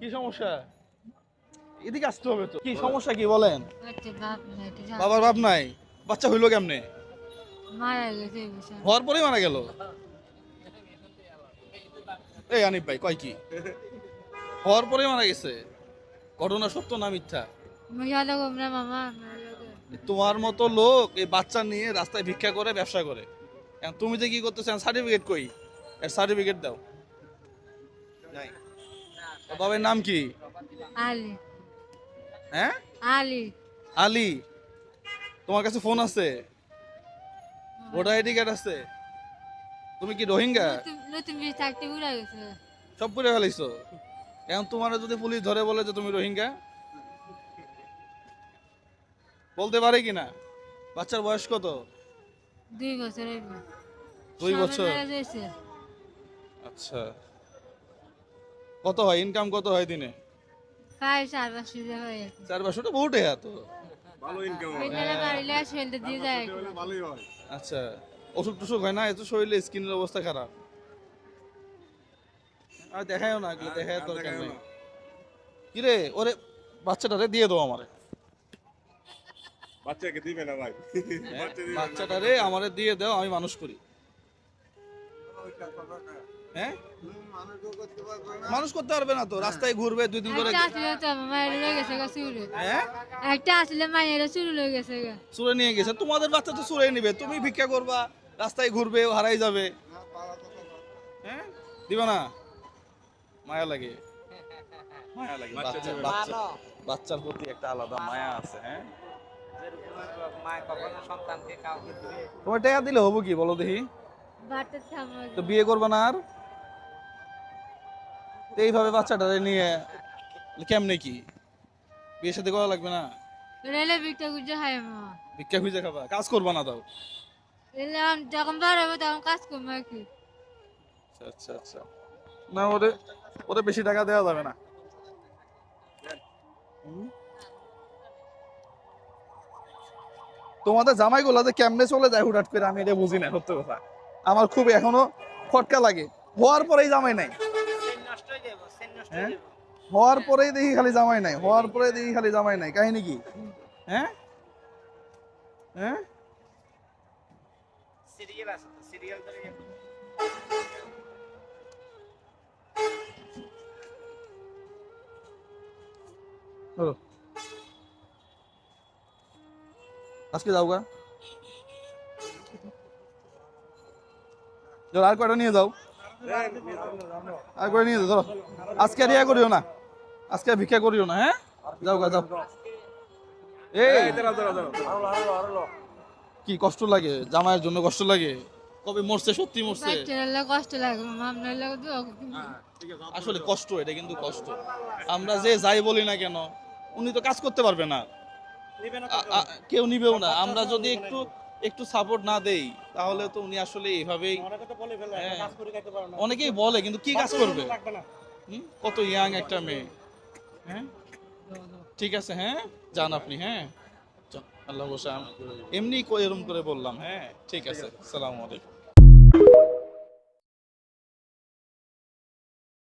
কি সমস্যা? এদিকে আসতে হবে তো। কি সমস্যা কি বলেন? বাবার বাপ নাই, বাচ্চা হইলো কেমনে? মারা গেছে এই বছর। হওয়ার পরেই মারা গেল। এই আনিফ ভাই কয় কি? হওয়ার পরেই মারা গেছে? ঘটনা সত্য না মিথ্যা? মশালা গোমরা মামা আমরা লোকে। তোমার মতো লোক এই বাচ্চা নিয়ে রাস্তায় ভিক্ষা করে ব্যবসা করে, এখন তুমি যে কি করতেছো? সার্টিফিকেট কই? এর সার্টিফিকেট দাও। নাই। তোর বাবার নাম কি? আলি হ্যাঁ, আলি আলী। তোমার কাছে ফোন আছে? ভোটার আইডি কার্ড আছে? তুমি কি রোহিঙ্গা? নতুন বিশ থাকতে উড়া গেছে। সব করে ফেলাইছো। এখন তোমার যদি পুলিশ ধরে বলে যে তুমি রোহিঙ্গা, বলতে পারে কিনা? বাচ্চার বয়স কত? 2 বছর হইব। 2 বছর। মারা গেছে। আচ্ছা, কত হয় ইনকাম? কত হয় দিনে? 5-4 বছর হয়। 4-500 বহুত টাকা তো। ভালো ইনকাম হয়। বিকেলে বাড়িলে শরীরটা দিয়ে যায়। হলে ভালোই হয়। আচ্ছা, অসুখ টসুখ হয় না? এত শরীরে স্কিনের অবস্থা খারাপ। আর দেখায়ও না, এগুলো দেখায় আর দরকার দেখায়ও নেই। না। কিরে ওরে, বাচ্চাটারে দিয়ে দাও আমারে। বাচ্চাকে দিবে না ভাই। হ্যাঁ, বাচ্চা দিবে না। বাচ্চাটারে আমারে দিয়ে দাও, আমি মানুষ করি। হ্যাঁ, মানুষ করতে পারবে না তো, রাস্তায় ঘুরবে 2 দিন করে। একটা আসলে তো মায়ের লয়ে গেছে গা চুরে। হ্যাঁ, একটা আসলে মায়ের চুরে লয়ে গেছে গা। চুরে নিয়ে গেছে। তোমাদের বাচ্চা তো চুরে নিবে, তুমি ভিক্ষা করবা, রাস্তায় ঘুরবে, ও হারাই যাবে। হ্যাঁ, দিবা না? মায়া লাগে, মায়া লাগে। বাচ্চা বাচ্চা দিবে। বাচ্চা বাচ্চার প্রতি একটা আলাদা মায়া আছে। হ্যাঁ, তোমার টাকা দিলে হবো কি বলো দেখি? বাটা থামা। তো বিয়ে করবে না আর? তো এইভাবে বাচ্চাটারে নিয়ে কেমনে কি বিয়ে সাথে করা লাগবে না? রেলে বিকটা গুজে হয় মা। ভিক্ষা খুঁজে খাবা, কাজ করবা না তাও? রেলে যখন বাড়াবো তখন কাজ করবো আর কি। আচ্ছা আচ্ছা আচ্ছা। না, ওরে ওরে বেশি টাকা দেওয়া যাবে না। হুম? তোমাদের জামাই গুলা যে কেমনে চলে যায় হুটহাট করে, আমি এটা বুঝি না সত্য কথা। আমার খুব এখনো খটকা লাগে। হওয়ার পরেই জামাই নাই। হ্যাঁ, হওয়ার পরেই দেখি খালি জামাই নাই, হওয়ার পরে দেখি খালি জামাই নাই। কাহিনী কি? হ্যাঁ হ্যাঁ, ধরো। আজকে যাও গা, ধরো আর কয়টা নিয়ে যাও, আর কয়টা নিয়ে যাও ধরো। আজকে আর ইয়া করিও না, আজকে আর ভিক্ষা করিও না। হ্যাঁ, যাও গা যাও। এই দাঁড়াও, দাঁড়াও, দাঁড়াও। কি কষ্ট লাগে? জামাইয়ের জন্য কষ্ট লাগে? কবে মরছে? সত্যি মরছে? বাচ্চারা কষ্ট লাগে মামা, আপনার লাগে তো আসলে কষ্ট, এটা কিন্তু কষ্ট। আমরা যে যাই বলি না কেন, উনি তো কাজ করতে পারবে না। কেউ নিবেও না। আমরা যদি একটু একটু সাপোর্ট না দেই, তাহলে তো উনি আসলে এইভাবেই। হ্যাঁ, অনেকেই বলে, কিন্তু কি কাজ করবে? কত ইয়াং একটা মেয়ে। হ্যাঁ, ঠিক আছে। হ্যাঁ, যান আপনি। হ্যাঁ, যান। আল্লাহ বসে, এমনি এরকম করে বললাম। হ্যাঁ, ঠিক আছে। আসসালামু আলাইকুম।